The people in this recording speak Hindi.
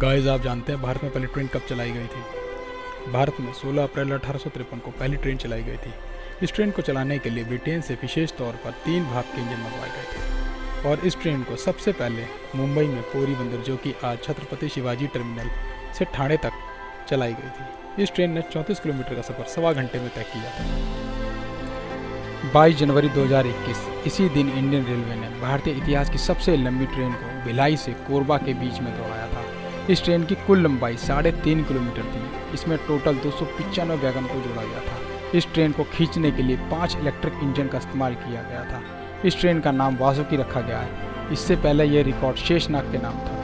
गाइस, आप जानते हैं भारत में पहली ट्रेन कब चलाई गई थी? भारत में 16 अप्रैल 1853 को पहली ट्रेन चलाई गई थी। इस ट्रेन को चलाने के लिए ब्रिटेन से विशेष तौर पर 3 भाग के इंजन मंगवाए गए थे और इस ट्रेन को सबसे पहले मुंबई में पोरी बंदर, जो कि आज छत्रपति शिवाजी टर्मिनल से ठाणे तक चलाई गई थी। इस ट्रेन ने 34 किलोमीटर का सफ़र सवा घंटे में तय किया था। 22 जनवरी 2021 इसी दिन इंडियन रेलवे ने भारतीय इतिहास की सबसे लंबी ट्रेन को भिलाई से कोरबा के बीच में दौड़ाया था। इस ट्रेन की कुल लंबाई 3.5 किलोमीटर थी। इसमें टोटल 295 वैगन को जोड़ा गया था। इस ट्रेन को खींचने के लिए 5 इलेक्ट्रिक इंजन का इस्तेमाल किया गया था। इस ट्रेन का नाम वासुकी रखा गया है। इससे पहले यह रिकॉर्ड शेषनाग के नाम था।